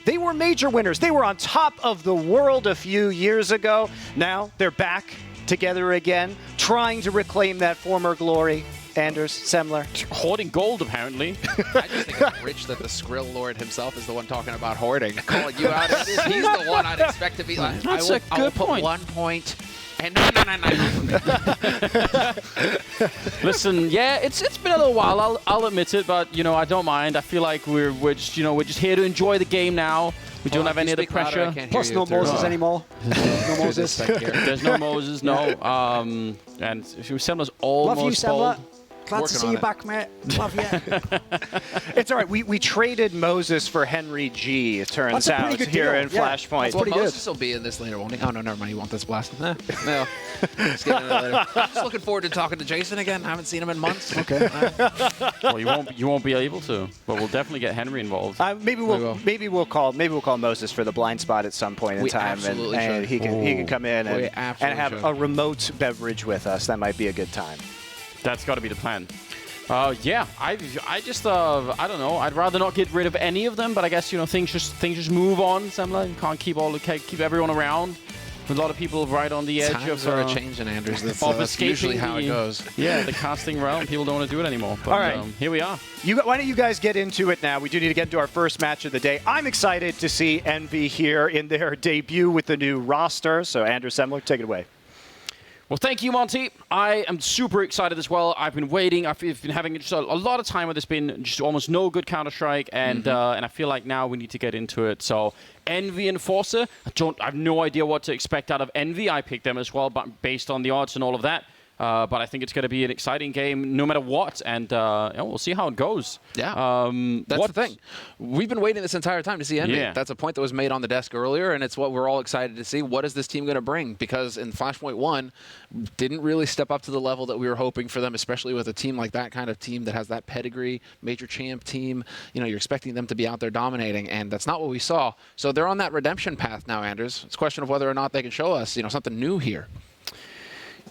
They were major winners. They were on top of the world a few years ago. Now they're back together again, trying to reclaim that former glory. Anders, Semler. Hoarding gold, apparently. I just think it's rich that the Skrill Lord himself is the one talking about hoarding. Calling you out. He's the one I'd expect to be like, I will put 1 point. And no. Listen, yeah, it's been a little while. I'll admit it, but I don't mind. I feel like we're just here to enjoy the game now. We don't have any other pressure. Plus no Moses anymore. No Moses. There's no Moses, no. And Semler's almost Love you, Semler. bold. Glad to see you back, mate. Love you. It's all right. We traded Moses for Henry G, it turns out, here in Flashpoint. Well, Moses will be in this later, won't he? Oh, no, never mind. You want this blast? No. Just getting it later. I'm just looking forward to talking to Jason again. I haven't seen him in months. Okay. Well, you won't be able to, but we'll definitely get Henry involved. Maybe we'll call Moses for the blind spot at some point in time, and he can come in and have a remote beverage with us. That might be a good time. That's got to be the plan. Yeah, I just I don't know. I'd rather not get rid of any of them, but I guess things just move on. Semler, you can't keep everyone around. A lot of people right on the edge Times are changing, Anders. That's usually how it goes. Yeah, the casting realm. People don't want to do it anymore. But, all right, here we are. Why don't you guys get into it now? We do need to get into our first match of the day. I'm excited to see Envy here in their debut with the new roster. So, Andrew Semler, take it away. Well, thank you, Monty. I am super excited as well. I've been waiting. I've been having just a lot of time where there's been just almost no good Counter-Strike, and I feel like now we need to get into it. So, Envy and forZe. I have no idea what to expect out of Envy. I picked them as well, but based on the odds and all of that. But I think it's going to be an exciting game no matter what, and we'll see how it goes. Yeah, that's the thing. We've been waiting this entire time to see Envy. Yeah. That's a point that was made on the desk earlier, and it's what we're all excited to see. What is this team going to bring? Because in Flashpoint 1, didn't really step up to the level that we were hoping for them, especially with a team like that kind of team that has that pedigree, major champ team. You're expecting them to be out there dominating, and that's not what we saw. So they're on that redemption path now, Anders. It's a question of whether or not they can show us, something new here.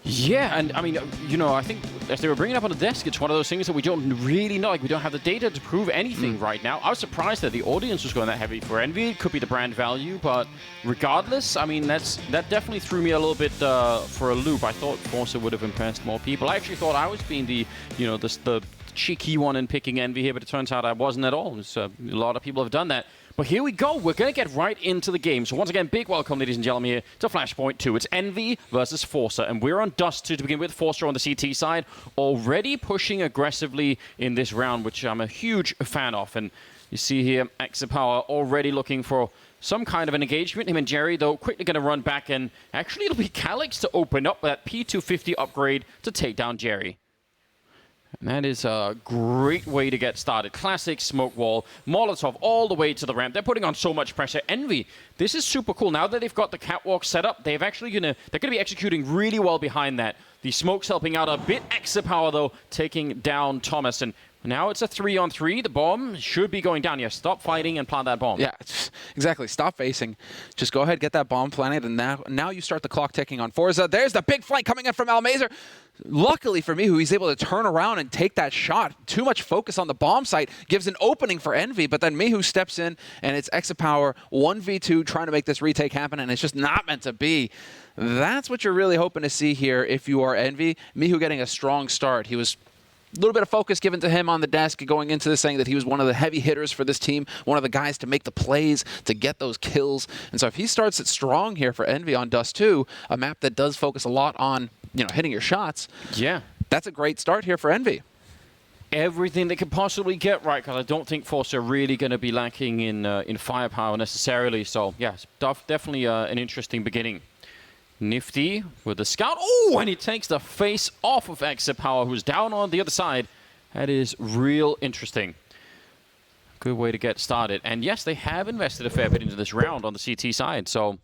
Yeah, and I mean, I think as they were bringing up on the desk, it's one of those things that we don't really know. Like, we don't have the data to prove anything right now. I was surprised that the audience was going that heavy for Envy. It could be the brand value, but regardless, I mean, that definitely threw me a little bit for a loop. I thought forZe would have impressed more people. I actually thought I was being the cheeky one in picking Envy here, but it turns out I wasn't at all. A lot of people have done that. But here we go. We're going to get right into the game. So once again, big welcome, ladies and gentlemen, here to Flashpoint 2. It's Envy versus forZe, and we're on Dust 2 to begin with. forZe on the CT side, already pushing aggressively in this round, which I'm a huge fan of. And you see here, Power already looking for some kind of an engagement. Him and Jerry, though, quickly going to run back, and actually it'll be Calyx to open up that P250 upgrade to take down Jerry. And that is a great way to get started. Classic smoke wall, Molotov all the way to the ramp. They're putting on so much pressure. Envy, this is super cool. Now that they've got the catwalk set up, they're going to be executing really well behind that. The smoke's helping out a bit. Power though, taking down Thomas. And now it's a 3-on-3. The bomb should be going down. Yeah, stop fighting and plant that bomb. Yeah, exactly. Stop facing. Just go ahead, get that bomb planted, and now you start the clock ticking on forZe. There's the big flank coming in from Almazer. Luckily for me, who he's able to turn around and take that shot. Too much focus on the bomb site gives an opening for Envy, but then Mihu steps in, and it's Power 1v2 trying to make this retake happen, and it's just not meant to be. That's what you're really hoping to see here if you are Envy. Mihu getting a strong start. He was a little bit of focus given to him on the desk going into this, saying that he was one of the heavy hitters for this team, one of the guys to make the plays, to get those kills. And so if he starts it strong here for Envy on Dust 2, a map that does focus a lot on hitting your shots, yeah, that's a great start here for Envy. Everything they could possibly get right, because I don't think forZe are really going to be lacking in firepower necessarily. So, yeah, definitely an interesting beginning. Nifty with the scout. Oh, and he takes the face off of Power, who's down on the other side. That is real interesting. Good way to get started. And yes, they have invested a fair bit into this round on the CT side. So,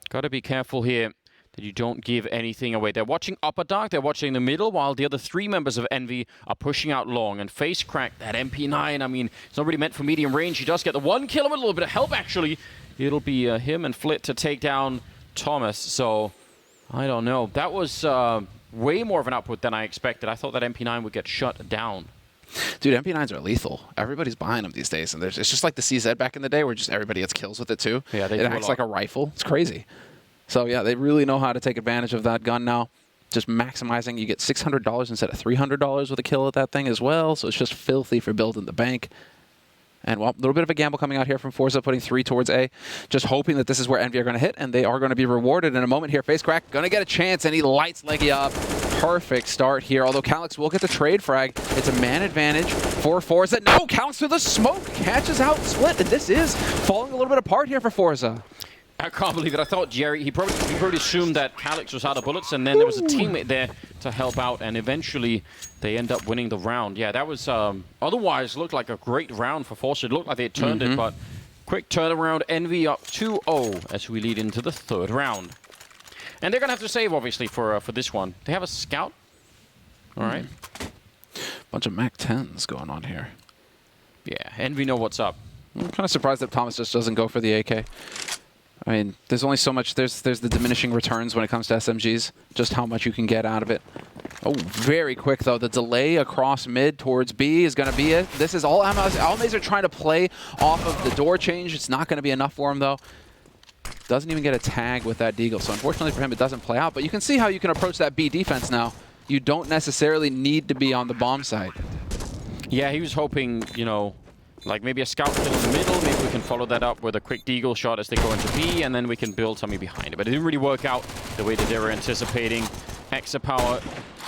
got to be careful here that you don't give anything away. They're watching upper dark, they're watching the middle, while the other 3 members of Envy are pushing out long. And face crack, that MP9, I mean, it's not really meant for medium range. He does get the 1 kill with a little bit of help, actually. It'll be him and Flit to take down Thomas. So, I don't know. That was way more of an output than I expected. I thought that MP9 would get shut down. Dude, MP9s are lethal. Everybody's buying them these days, and it's just like the CZ back in the day, where just everybody gets kills with it too. Yeah, it acts like a rifle. It's crazy. So yeah, they really know how to take advantage of that gun now. Just maximizing. You get $600 instead of $300 with a kill with that thing as well. So it's just filthy for building the bank. And well, a little bit of a gamble coming out here from forZe, putting 3 towards A. Just hoping that this is where Envy are going to hit, and they are going to be rewarded in a moment here. FaceCrack going to get a chance, and he lights Leggy up. Perfect start here, although KaLyX will get the trade frag. It's a man advantage for forZe. No, counts through the smoke. Catches out Split, and this is falling a little bit apart here for forZe. I can't believe it. I thought Jerry, he probably assumed that KaLyX was out of bullets, and then there was a teammate there to help out, and eventually they end up winning the round. Yeah, that was otherwise looked like a great round for forZe. It looked like they had turned it, but quick turnaround. Envy up 2-0 as we lead into the 3rd round. And they're going to have to save, obviously, for this one. They have a scout. All right. Bunch of MAC-10s going on here. Yeah, Envy know what's up. I'm kind of surprised that Thomas just doesn't go for the AK. I mean, there's only so much. There's the diminishing returns when it comes to SMGs, just how much you can get out of it. Oh, very quick, though. The delay across mid towards B is going to be it. This is all Almaze are trying to play off of the door change. It's not going to be enough for him, though. Doesn't even get a tag with that Deagle, so unfortunately for him, it doesn't play out. But you can see how you can approach that B defense now. You don't necessarily need to be on the bomb site. Yeah, he was hoping, you know, like maybe a scout kill in the middle, maybe we can follow that up with a quick Deagle shot as they go into B, and then we can build something behind it. But it didn't really work out the way that they were anticipating. Exapower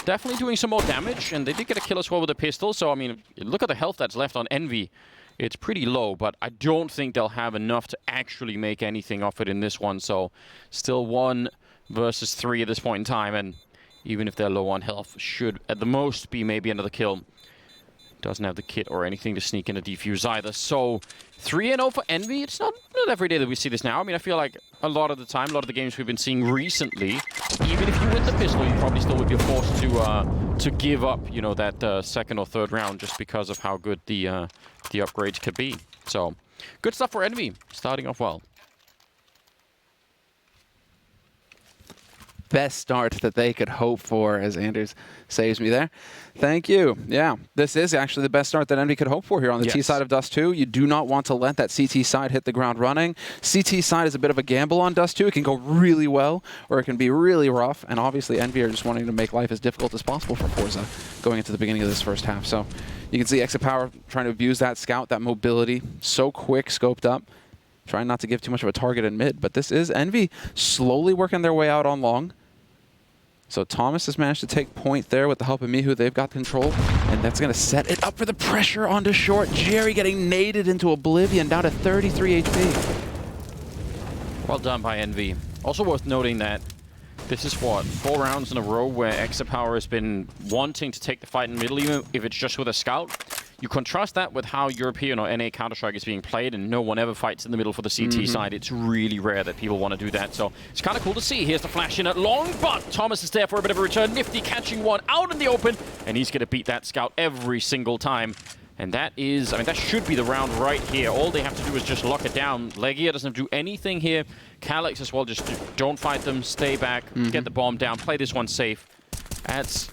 definitely doing some more damage, and they did get a kill as well with a pistol. So, I mean, look at the health that's left on Envy. It's pretty low, but I don't think they'll have enough to actually make anything of it in this one. So, still 1 versus 3 at this point in time, and even if they're low on health, should at the most be maybe another kill. Doesn't have the kit or anything to sneak in a defuse either. So 3-0 for Envy. It's not every day that we see this now. I mean, I feel like a lot of the time, a lot of the games we've been seeing recently, even if you win the pistol, you probably still would be forced to give up, you know, that 2nd or 3rd round just because of how good the upgrades could be. So good stuff for Envy, starting off well. Best start that they could hope for, as Anders saves me there. Thank you. Yeah, this is actually the best start that Envy could hope for here on the T side of Dust 2. You do not want to let that CT side hit the ground running. CT side is a bit of a gamble on Dust 2. It can go really well, or it can be really rough, and obviously Envy are just wanting to make life as difficult as possible for forZe going into the beginning of this first half. So you can see Exapower trying to abuse that scout, that mobility, so quick, scoped up. Trying not to give too much of a target in mid, but this is Envy slowly working their way out on long. So Thomas has managed to take point there with the help of Mihu. They've got control, and that's going to set it up for the pressure onto short. Jerry getting naded into oblivion, down to 33 HP. Well done by Envy. Also worth noting that this is, what, 4 rounds in a row where Exapower has been wanting to take the fight in the middle, even if it's just with a scout. You contrast that with how European or NA Counter-Strike is being played, and no one ever fights in the middle for the CT side. It's really rare that people want to do that, so it's kind of cool to see. Here's the flash in at long, but Thomas is there for a bit of a return. Nifty catching one out in the open, and he's going to beat that scout every single time. And that is, I mean, that should be the round right here. All they have to do is just lock it down. Legia doesn't have to do anything here. KaLyX as well, just don't fight them, stay back, get the bomb down, play this one safe. That's...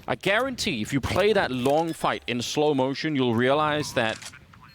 I guarantee if you play that long fight in slow motion, you'll realize that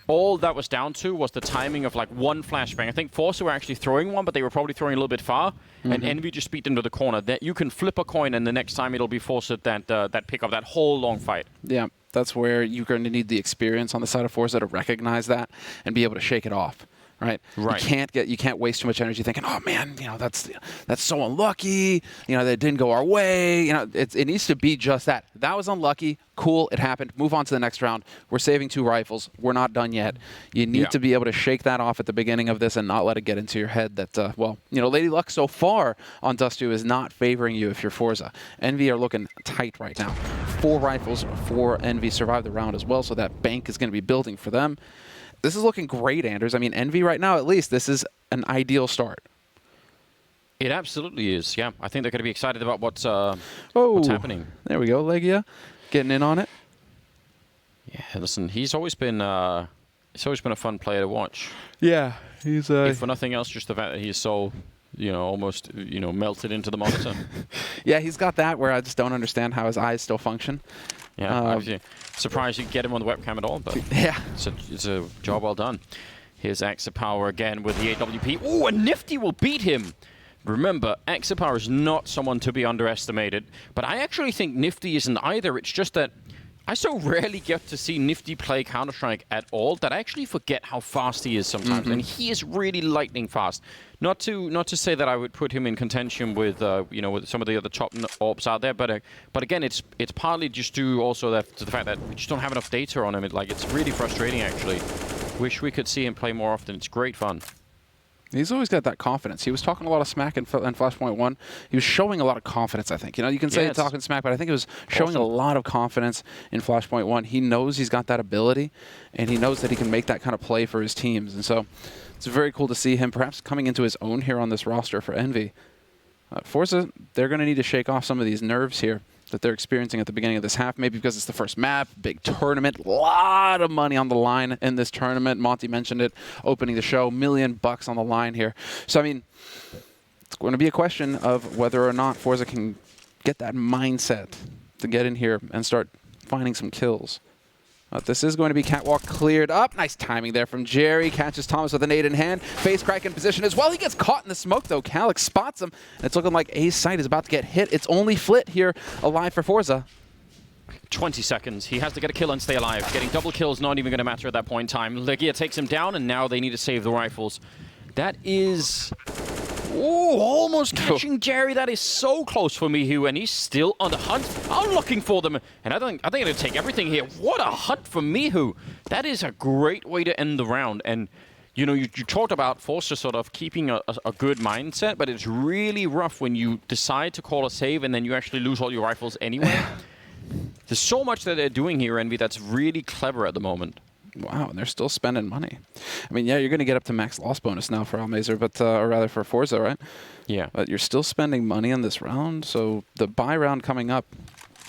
all that was down to was the timing of like one flashbang. I think forZe were actually throwing one, but they were probably throwing a little bit far, and Envy just beat them to the corner. That you can flip a coin, and the next time it'll be forZe that pick up that whole long fight. Yeah, that's where you're going to need the experience on the side of forZe to recognize that and be able to shake it off. Right. You can't waste too much energy thinking, oh man, you know, that's so unlucky. You know, that didn't go our way. You know, it needs to be just that. That was unlucky. Cool, it happened. Move on to the next round. We're saving 2 rifles. We're not done yet. You need to be able to shake that off at the beginning of this and not let it get into your head that, well, you know, Lady Luck so far on Dust 2 is not favoring you if you're forZe. Envy are looking tight right now. 4 rifles for Envy survive the round as well, so that bank is going to be building for them. This is looking great, Anders. I mean, Envy right now, at least, this is an ideal start. It absolutely is, yeah. I think they're going to be excited about what's happening. There we go, Legia, getting in on it. Yeah, listen, he's always been a fun player to watch. Yeah, he's if for nothing else, just the fact that he's so, you know, almost, you know, melted into the monitor. Yeah, he's got that where I just don't understand how his eyes still function. Yeah, obviously. Surprised you get him on the webcam at all, but yeah. it's a job well done. Here's Power again with the AWP. Oh, and Nifty will beat him. Remember, Power is not someone to be underestimated, but I actually think Nifty isn't either. It's just that I so rarely get to see Nifty play Counter-Strike at all that I actually forget how fast he is sometimes, and he is really lightning fast. Not to say that I would put him in contention with you know, with some of the other top orbs out there, but again, it's partly just due also to the fact that we just don't have enough data on him. It's really frustrating actually. Wish we could see him play more often. It's great fun. He's always got that confidence. He was talking a lot of smack in Flashpoint 1. He was showing a lot of confidence, I think. You know, you can say talking smack, but I think it was showing a lot of confidence in Flashpoint 1. He knows he's got that ability, and he knows that he can make that kind of play for his teams. And so it's very cool to see him perhaps coming into his own here on this roster for Envy. forZe, they're going to need to shake off some of these nerves here that they're experiencing at the beginning of this half, maybe because it's the first map, big tournament, a lot of money on the line in this tournament. Monty mentioned it, opening the show, $1 million on the line here. So, I mean, it's going to be a question of whether or not forZe can get that mindset to get in here and start finding some kills. This is going to be catwalk cleared up. Nice timing there from Jerry. Catches Thomas with a nade in hand. Face crack in position as well. He gets caught in the smoke, though. Calyx spots him. And it's looking like A's sight is about to get hit. It's only Flit here alive for forZe. 20 seconds. He has to get a kill and stay alive. Getting double kills not even going to matter at that point in time. Legia takes him down, and now they need to save the rifles. That is... Ooh, almost catching Jerry. That is so close for miHu, and he's still on the hunt. I'm looking for them, and I think it'll take everything here. What a hunt for miHu. That is a great way to end the round. And you know, you talked about forZe sort of keeping a good mindset, but it's really rough when you decide to call a save and then you actually lose all your rifles anyway. There's so much that they're doing here, Envy, that's really clever at the moment. Wow, and they're still spending money. I mean, yeah, you're going to get up to max loss bonus now for Almazer, but or rather for forZe, right? Yeah. But you're still spending money on this round, so the buy round coming up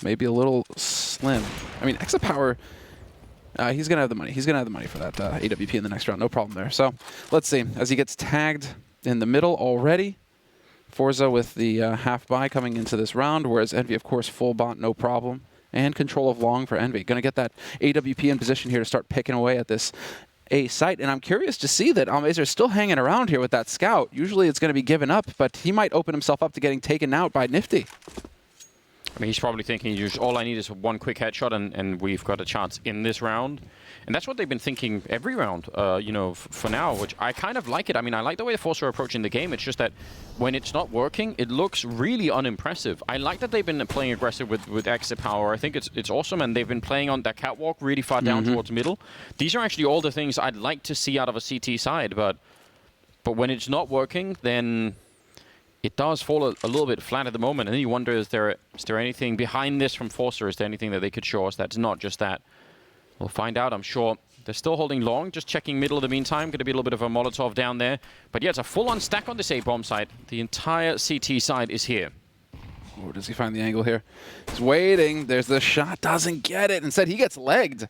may be a little slim. I mean, Power, he's going to have the money. He's going to have the money for that AWP in the next round. No problem there. So let's see. As he gets tagged in the middle already, forZe with the half buy coming into this round, whereas Envy, of course, full bot, no problem. And control of long for Envy. Going to get that AWP in position here to start picking away at this A site. And I'm curious to see that Almazer is still hanging around here with that scout. Usually it's going to be given up, but he might open himself up to getting taken out by Nifty. I mean, he's probably thinking, all I need is one quick headshot, and we've got a chance in this round. And that's what they've been thinking every round, you know, for now, which I kind of like it. I mean, I like the way the forZe are approaching the game. It's just that when it's not working, it looks really unimpressive. I like that they've been playing aggressive with exit power. I think it's awesome, and they've been playing on that catwalk really far down towards middle. These are actually all the things I'd like to see out of a CT side, but when it's not working, then it does fall a little bit flat at the moment. And then you wonder, is there anything behind this from forZe? Is there anything that they could show us that's not just that? We'll find out, I'm sure. They're still holding long, just checking middle in the meantime. Going to be a little bit of a Molotov down there. But yeah, it's a full-on stack on this A-bomb side. The entire CT side is here. Where does he find the angle here? He's waiting. There's the shot. Doesn't get it. Instead, he gets legged.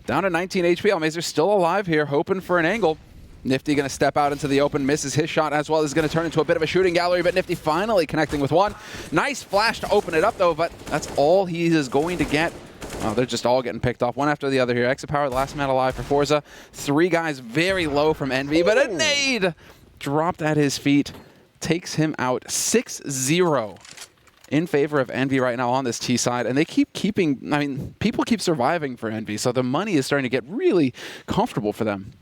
Down to 19 HP. Almazer's still alive here, hoping for an angle. Nifty going to step out into the open, misses his shot as well. Is going to turn into a bit of a shooting gallery, but Nifty finally connecting with one. Nice flash to open it up, though, but that's all he is going to get. Oh, they're just all getting picked off one after the other here. Power, the last man alive for forZe. 3 guys very low from Envy, but a nade dropped at his feet. Takes him out 6-0 in favor of Envy right now on this T side. And they people keep surviving for Envy, so the money is starting to get really comfortable for them.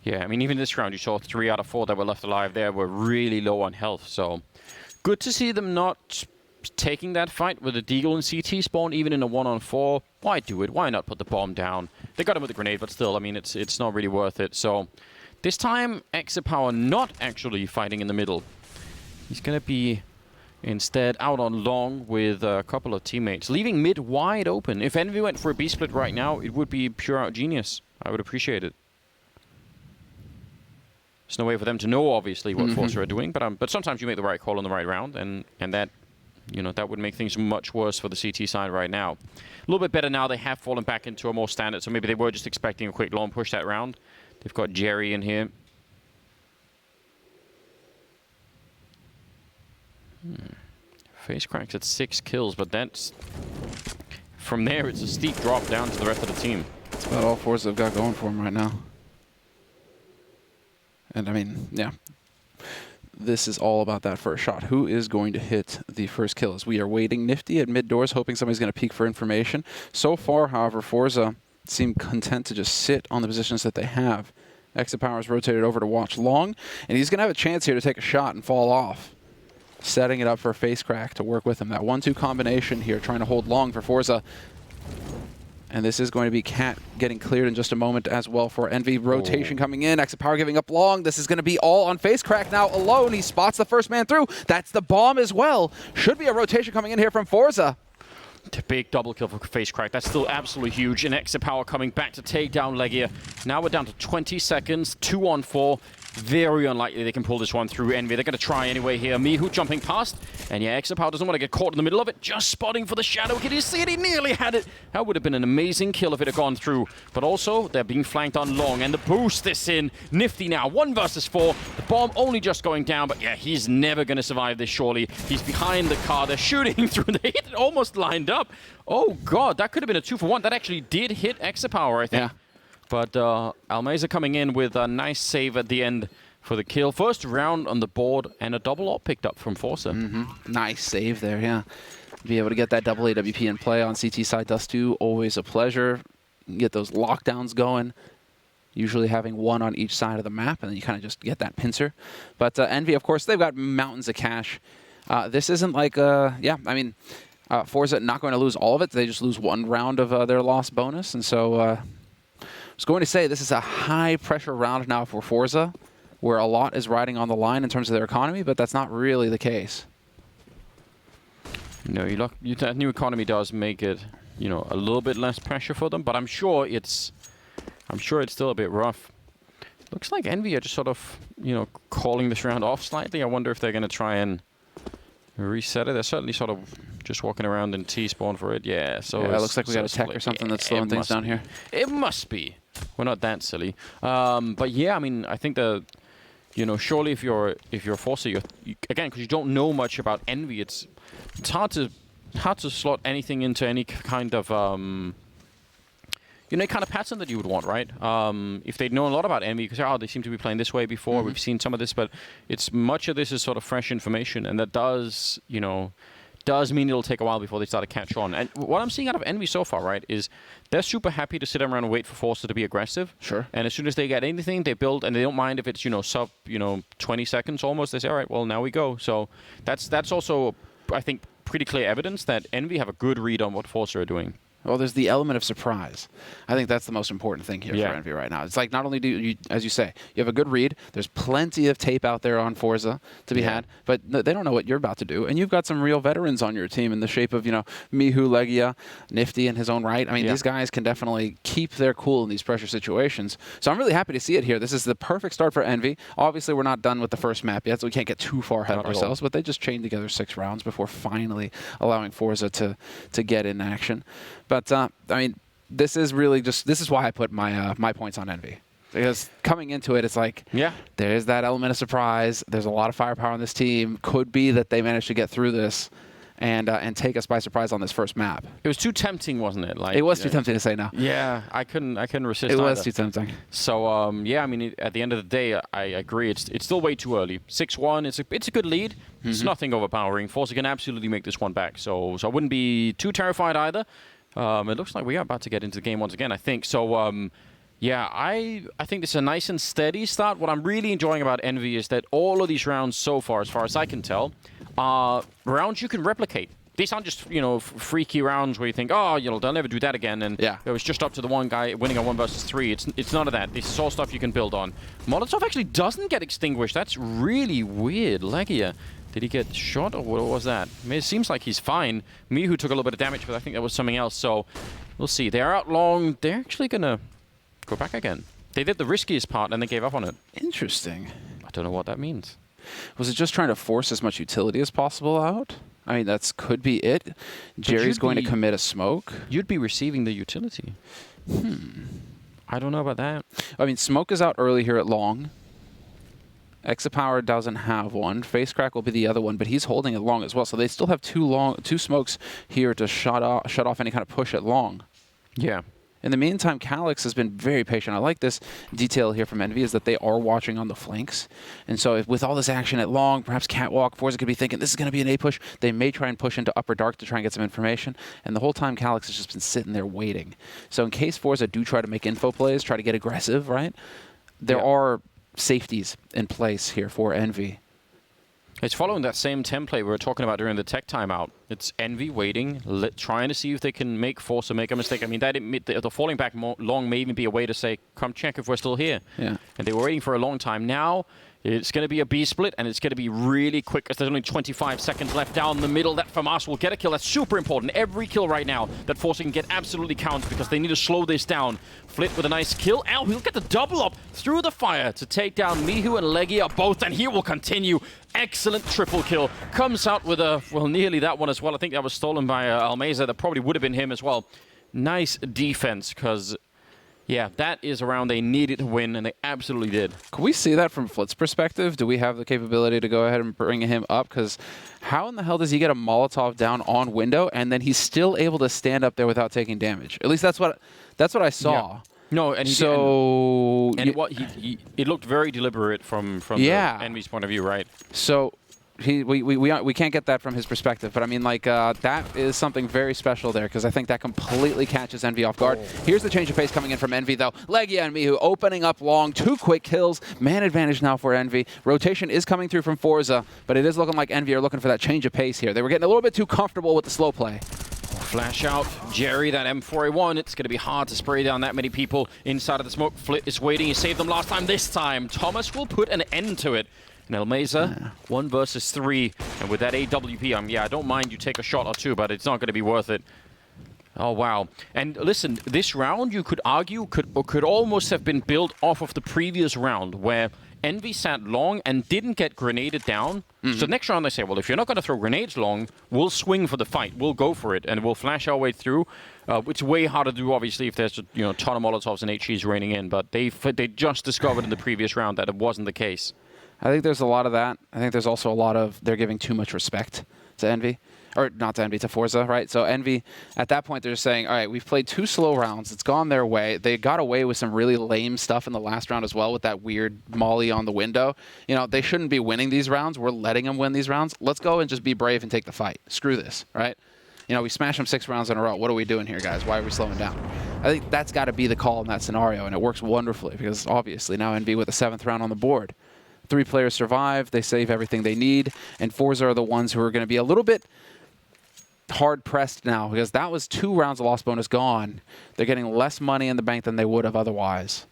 Yeah, I mean, even this round, you saw 3 out of 4 that were left alive there were really low on health. So good to see them not taking that fight with a Deagle and CT spawn, even in a 1-on-4. Why do it? Why not put the bomb down? They got him with a grenade, but still, I mean, it's not really worth it. So this time, Power not actually fighting in the middle. He's going to be instead out on long with a couple of teammates, leaving mid wide open. If Envy went for a B-split right now, it would be pure out genius. I would appreciate it. There's no way for them to know, obviously, what forZe are doing, but sometimes you make the right call on the right round, and that, you know, that would make things much worse for the CT side right now. A little bit better now. They have fallen back into a more standard, so maybe they were just expecting a quick long push that round. They've got Jerry in here. Face cracks at 6 kills, but that's from there, it's a steep drop down to the rest of the team. That's about all forZe have got going for them right now. And I mean, yeah. This is all about that first shot. Who is going to hit the first kill? As we are waiting nifty at mid doors, hoping somebody's going to peek for information. So far, however, forZe seem content to just sit on the positions that they have. Exit Power is rotated over to watch long, and he's going to have a chance here to take a shot and fall off. Setting it up for Face Crack to work with him. That 1-2 combination here, trying to hold long for forZe. And this is going to be Cat getting cleared in just a moment as well for Envy. Rotation coming in. Exit Power giving up long. This is going to be all on Face Crack now alone. He spots the first man through. That's the bomb as well. Should be a rotation coming in here from forZe. Big double kill for Face Crack. That's still absolutely huge. And Exit Power coming back to take down Legia. Now we're down to 20 seconds. 2 on 4. Very unlikely they can pull this one through Envy. They're going to try anyway here. Mihu jumping past. And yeah, Exit Power doesn't want to get caught in the middle of it. Just spotting for the shadow. Can you see it? He nearly had it. That would have been an amazing kill if it had gone through. But also, they're being flanked on long. And the boost this in. Nifty now. 1 versus 4. The bomb only just going down. But yeah, he's never going to survive this, surely. He's behind the car. They're shooting through. They hit it almost lined up. Oh, God. That could have been a 2-for-1. That actually did hit Exit Power, I think. Yeah. But Almeza coming in with a nice save at the end for the kill. First round on the board and a double AWP picked up from forZe. Nice save there, yeah. Be able to get that double AWP in play on CT side Dust2, always a pleasure. You can get those lockdowns going. Usually having one on each side of the map, and then you kind of just get that pincer. But Envy, of course, they've got mountains of cash. This isn't like, yeah, I mean, forZe not going to lose all of it. They just lose 1 round of their loss bonus. And so I was going to say this is a high-pressure round now for forZe, where a lot is riding on the line in terms of their economy, but that's not really the case. You know, that new economy does make it, you know, a little bit less pressure for them, but I'm sure it's still a bit rough. Looks like Envy are just sort of, you know, calling this round off slightly. I wonder if they're going to try and reset it. They're certainly sort of just walking around in T-spawn for it. Yeah, so yeah, it looks like we got a tech or something that's slowing things down here. It must be. We're not that silly. But yeah, I mean, I think the, you know, surely if you're forZe, again, because you don't know much about Envy, it's hard to slot anything into any kind of you know, kind of pattern that you would want, right? If they'd known a lot about Envy, because they seem to be playing this way before. We've seen some of this, but it's much of this is sort of fresh information, and that does, you know, does mean it'll take a while before they start to catch on. And what I'm seeing out of Envy so far, right, is they're super happy to sit around and wait for forZe to be aggressive. Sure. And as soon as they get anything, they build, and they don't mind if it's, you know, sub, you know, 20 seconds almost. They say, all right, well, now we go. So that's also, I think, pretty clear evidence that Envy have a good read on what forZe are doing. Well, there's the element of surprise. I think that's the most important thing here for Envy right now. It's like not only do you, as you say, you have a good read, there's plenty of tape out there on forZe to be had, but they don't know what you're about to do. And you've got some real veterans on your team in the shape of, you know, Mihu, Legia, Nifty in his own right. I mean, these guys can definitely keep their cool in these pressure situations. So I'm really happy to see it here. This is the perfect start for Envy. Obviously, we're not done with the first map yet, so we can't get too far ahead of ourselves, but they just chained together 6 rounds before finally allowing forZe to get in action. But, I mean, this is really just, this is why I put my my points on Envy. Because coming into it, it's like, there's that element of surprise. There's a lot of firepower on this team. Could be that they managed to get through this and take us by surprise on this first map. It was too tempting, wasn't it? Like, it was too tempting to say no. Yeah, I couldn't resist. It was too tempting. So yeah, I mean, at the end of the day, I agree. It's still way too early. 6-1. It's a good lead. It's nothing overpowering. forZe can absolutely make this one back. So I wouldn't be too terrified either. It looks like we are about to get into the game once again, I think. So, yeah, I think this is a nice and steady start. What I'm really enjoying about Envy is that all of these rounds so far as I can tell, are rounds you can replicate. These aren't just, you know, freaky rounds where you think, oh, you know, they'll never do that again. And it was just up to the one guy winning on 1 versus 3. It's none of that. This is all stuff you can build on. Molotov actually doesn't get extinguished. That's really weird. Legia. Did he get shot, or what was that? I mean, it seems like he's fine. Mihu took a little bit of damage, but I think that was something else. So we'll see. They're out long. They're actually going to go back again. They did the riskiest part, and they gave up on it. Interesting. I don't know what that means. Was it just trying to force as much utility as possible out? I mean, that could be it. Jerry's going to commit a smoke. You'd be receiving the utility. I don't know about that. I mean, smoke is out early here at long. Exapower doesn't have one. FaceCrack will be the other one, but he's holding it long as well. So they still have two smokes here to shut off any kind of push at long. Yeah. In the meantime, Calyx has been very patient. I like this detail here from Envy is that they are watching on the flanks. And so with all this action at long, perhaps Catwalk, forZe could be thinking this is going to be an A push. They may try and push into Upper Dark to try and get some information. And the whole time, Calyx has just been sitting there waiting. So in case forZe do try to make info plays, try to get aggressive, right? There are safeties in place here for Envy. It's following that same template we were talking about during the tech timeout. It's Envy waiting, trying to see if they can make forZe make a mistake. I mean, the falling back long may even be a way to say, come check if we're still here. Yeah. And they were waiting for a long time. Now, it's going to be a B split, and it's going to be really quick, because there's only 25 seconds left down the middle. That FAMAS will get a kill. That's super important. Every kill right now that forZe can get absolutely counts, because they need to slow this down. Flit with a nice kill. Al, he'll get the double up through the fire to take down Mihu and Legia both, and he will continue. Excellent triple kill. Comes out with a, well, nearly that one as well. I think that was stolen by Almeza. That probably would have been him as well. Nice defense, because... yeah, that is a round they needed to win, and they absolutely did. Can we see that from Flit's perspective? Do we have the capability to go ahead and bring him up? Because how in the hell does he get a Molotov down on window, and then he's still able to stand up there without taking damage? At least that's what I saw. Yeah. No, and it looked very deliberate from the Envy's point of view, right? So we can't get that from his perspective, but I mean, like, that is something very special there, because I think that completely catches Envy off guard. Here's the change of pace coming in from Envy, though. Legia and Mihu opening up long, 2 quick kills, man advantage now for Envy. Rotation is coming through from forZe, but it is looking like Envy are looking for that change of pace here. They were getting a little bit too comfortable with the slow play. Flash out, Jerry, that M4A1. It's going to be hard to spray down that many people inside of the smoke. Flit is waiting. He saved them last time. This time, Thomas will put an end to it. And Almeza, 1 versus 3. And with that AWP, I don't mind you take a shot or two, but it's not going to be worth it. Oh, wow. And listen, this round, you could argue, could almost have been built off of the previous round, where Envy sat long and didn't get grenaded down. So next round they say, well, if you're not going to throw grenades long, we'll swing for the fight. We'll go for it, and we'll flash our way through. It's way harder to do, obviously, if there's a ton of Molotovs and HEs raining in. But they just discovered in the previous round that it wasn't the case. I think there's a lot of that. I think there's also a lot of they're giving too much respect to Envy. Or not to Envy, to forZe, right? So Envy, at that point, they're just saying, all right, we've played 2 slow rounds. It's gone their way. They got away with some really lame stuff in the last round as well with that weird molly on the window. They shouldn't be winning these rounds. We're letting them win these rounds. Let's go and just be brave and take the fight. Screw this, right? We smash them 6 rounds in a row. What are we doing here, guys? Why are we slowing down? I think that's got to be the call in that scenario, and it works wonderfully because obviously now Envy with the 7th round on the board. 3 players survive. They save everything they need, and forZe are the ones who are going to be a little bit hard-pressed now because that was 2 rounds of loss bonus gone. They're getting less money in the bank than they would have otherwise.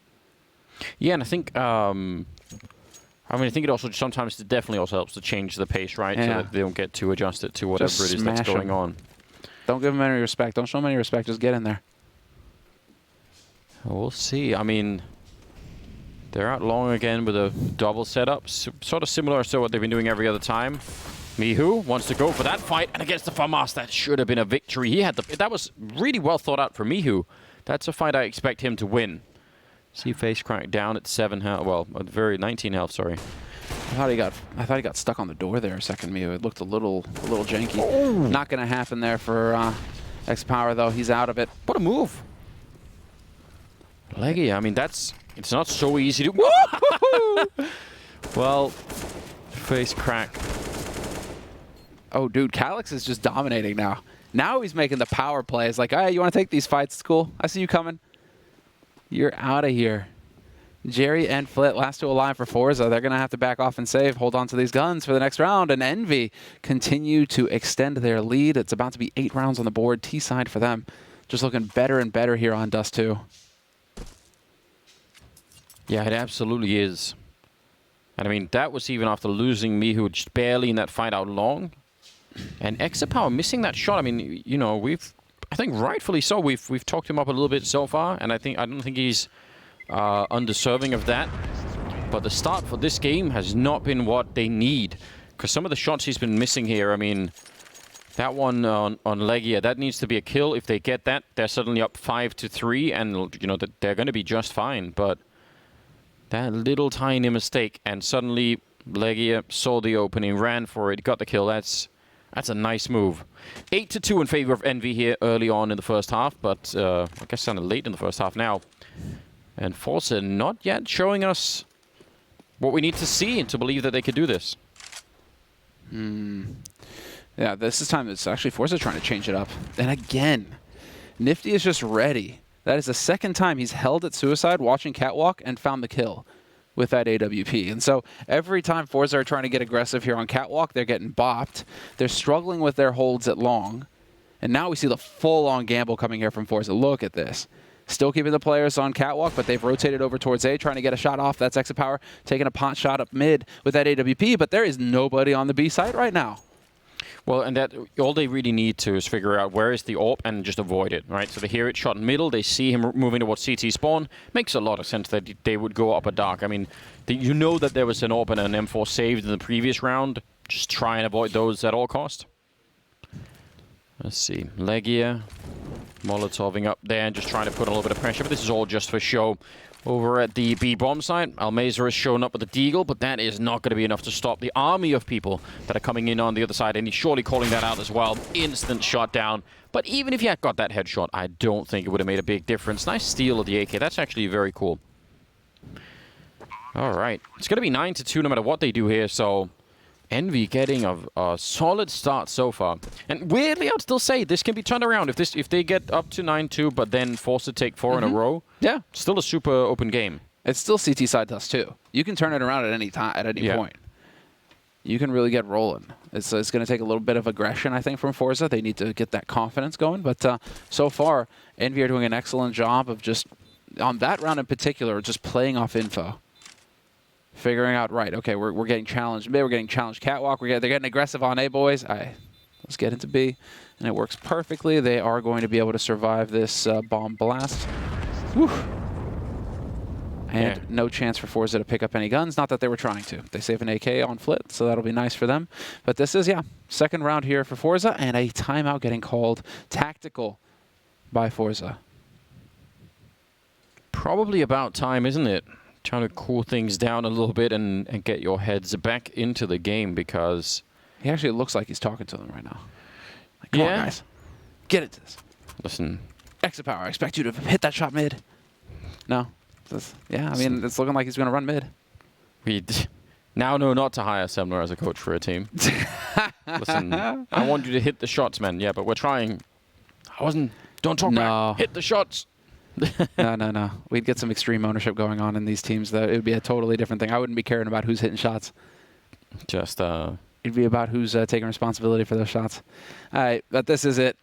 Yeah, and I think, I think it also sometimes it definitely also helps to change the pace, right? Yeah. So that they don't get too adjusted to whatever Just it is that's smash going 'em. on. Don't give them any respect. Don't show them any respect. Just get in there. We'll see. I mean, they're out long again with a double setup, sort of similar to what they've been doing every other time. Mihu wants to go for that fight, and against the FAMAS, that should have been a victory. That was really well thought out for Mihu. That's a fight I expect him to win. See FaceCrack down at 7 health. Well, at very 19 health. Sorry. I thought he got stuck on the door there a second. Mihu. It looked a little janky. Oh. Not going to happen there for X-Power though. He's out of it. What a move. Legia. I mean, it's not so easy to. Well, FaceCrack. Oh, dude, Calyx is just dominating now. Now he's making the power plays. Like, hey, you want to take these fights? It's cool. I see you coming. You're out of here. Jerry and Flit, last 2 alive for forZe. They're going to have to back off and save, hold on to these guns for the next round. And Envy continue to extend their lead. It's about to be 8 rounds on the board. T-side for them. Just looking better and better here on Dust 2. Yeah, it absolutely is. And I mean, that was even after losing Mihu just barely in that fight out long. And Exapower missing that shot. I mean, I think rightfully so. We've talked him up a little bit so far, and I don't think he's undeserving of that. But the start for this game has not been what they need, because some of the shots he's been missing here. I mean, that one on Legia, that needs to be a kill. If they get that, they're suddenly up 5-3, and they're going to be just fine. But That little tiny mistake, and suddenly Legia saw the opening, ran for it, got the kill. That's a nice move. 8-2 in favor of Envy here early on in the first half, but I guess kind of late in the first half now. And forZe not yet showing us what we need to see to believe that they could do this. Yeah, this is time. It's actually forZe trying to change it up. And again, Nifty is just ready. That is the second time he's held at Suicide watching Catwalk and found the kill with that AWP. And so every time forZe are trying to get aggressive here on Catwalk, they're getting bopped. They're struggling with their holds at long. And now we see the full-on gamble coming here from forZe. Look at this. Still keeping the players on Catwalk, but they've rotated over towards A, trying to get a shot off. That's Exit Power taking a pot shot up mid with that AWP, but there is nobody on the B side right now. Well, and that all they really need to is figure out where is the AWP and just avoid it, right? So they hear it shot in middle, they see him moving towards CT spawn. Makes a lot of sense that they would go up a dark. I mean, you know that there was an AWP and an M4 saved in the previous round. Just try and avoid those at all cost. Let's see, Legia, Molotoving up there and just trying to put a little bit of pressure, but this is all just for show. Over at the B bomb site, Almazer has shown up with a deagle, but that is not going to be enough to stop the army of people that are coming in on the other side, and he's surely calling that out as well. Instant shot down. But even if he had got that headshot, I don't think it would have made a big difference. Nice steal of the AK. That's actually very cool. All right. It's going to be 9-2 no matter what they do here, so Envy getting a solid start so far. And weirdly, I'd still say this can be turned around if they get up to 9-2, but then forced to take 4 in a row. Yeah. Still a super open game. It's still CT side dust too. You can turn it around at any time, at any point. You can really get rolling. It's going to take a little bit of aggression, I think, from forZe. They need to get that confidence going. But so far, Envy are doing an excellent job of just, on that round in particular, just playing off info. Figuring out, right, okay, we're getting challenged mid, we're getting challenged Catwalk, they're getting aggressive on A, boys. Let's get into B. And it works perfectly. They are going to be able to survive this bomb blast. Whew. And no chance for forZe to pick up any guns. Not that they were trying to. They save an AK on Flit, so that'll be nice for them. But this is, second round here for forZe, and a timeout getting called tactical by forZe. Probably about time, isn't it? Trying to cool things down a little bit and get your heads back into the game, because he actually looks like he's talking to them right now. Like, come on, guys. Get into this. Listen. Exit Power, I expect you to hit that shot mid. No. I mean, it's looking like he's going to run mid. We now know not to hire Semler as a coach for a team. Listen, I want you to hit the shots, man. Yeah, but we're trying. Don't talk back. Hit the shots. No. We'd get some extreme ownership going on in these teams. It would be a totally different thing. I wouldn't be caring about who's hitting shots. Just it'd be about who's taking responsibility for those shots. All right, but this is it.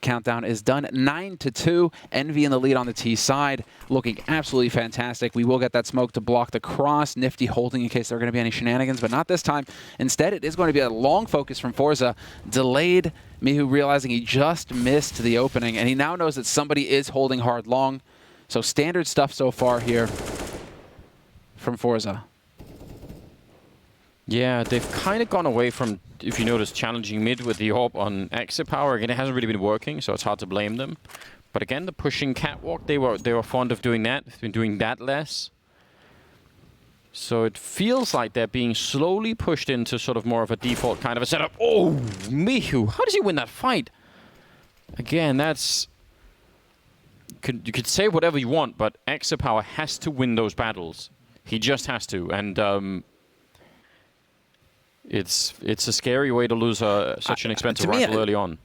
Countdown is done. 9-2. Envy in the lead on the T side, looking absolutely fantastic. We will get that smoke to block the cross. Nifty holding in case there are going to be any shenanigans, but not this time. Instead, it is going to be a long focus from forZe. Delayed. Mihu realizing he just missed the opening, and he now knows that somebody is holding hard long. So standard stuff so far here from forZe. Yeah, they've kind of gone away from, if you notice, challenging mid with the AWP on Exit Power. Again, it hasn't really been working, so it's hard to blame them. But again, the pushing Catwalk, they were fond of doing that. They've been doing that less. So it feels like they're being slowly pushed into sort of more of a default kind of a setup. Oh, Mihu, how does he win that fight? Again, that's... You could say whatever you want, but Exit Power has to win those battles. He just has to, and... It's a scary way to lose such an expensive rifle early on.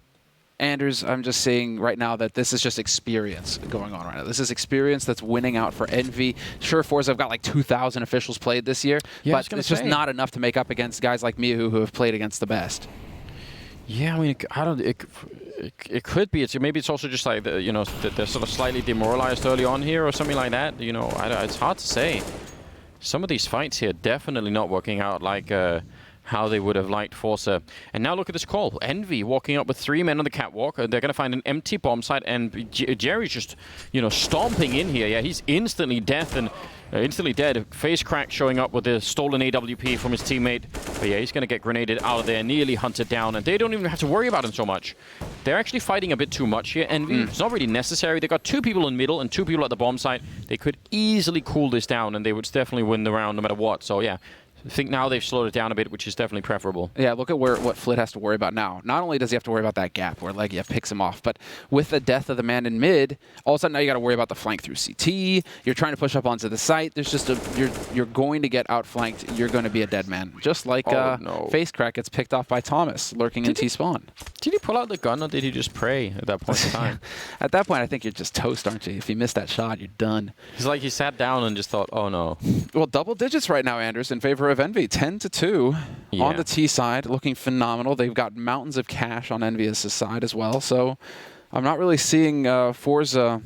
Anders, I'm just saying right now that this is just experience going on right now. This is experience that's winning out for Envy. Sure, forZe have got like 2,000 officials played this year, but it's just not enough to make up against guys like Mihu who have played against the best. Yeah, I mean, it could be. Maybe it's also just like they're sort of slightly demoralized early on here or something like that. It's hard to say. Some of these fights here definitely not working out like how they would have liked forZe. And now look at this call. Envy walking up with 3 men on the catwalk. They're going to find an empty bomb site, and Jerry's just, stomping in here. Yeah, he's instantly death, and Instantly dead. Face Crack showing up with the stolen AWP from his teammate. But yeah, he's going to get grenaded out of there, nearly hunted down, and they don't even have to worry about him so much. They're actually fighting a bit too much here, and it's not really necessary. They got 2 people in middle and 2 people at the bomb site. They could easily cool this down, and they would definitely win the round no matter what. So yeah, I think now they've slowed it down a bit, which is definitely preferable. Yeah, look at what Flit has to worry about now. Not only does he have to worry about that gap where Legia picks him off, but with the death of the man in mid, all of a sudden now you got to worry about the flank through CT. You're trying to push up onto the site. There's just you're going to get outflanked. You're going to be a dead man. Just like Face Crack gets picked off by Thomas lurking in T-spawn. Did he pull out the gun, or did he just pray at that point in time? At that point, I think you're just toast, aren't you? If you miss that shot, you're done. It's like he sat down and just thought, oh no. Well, double digits right now, Anders, in favor of Envy. 10-2 on the T side, looking phenomenal. They've got mountains of cash on Envious' side as well. So I'm not really seeing forZe.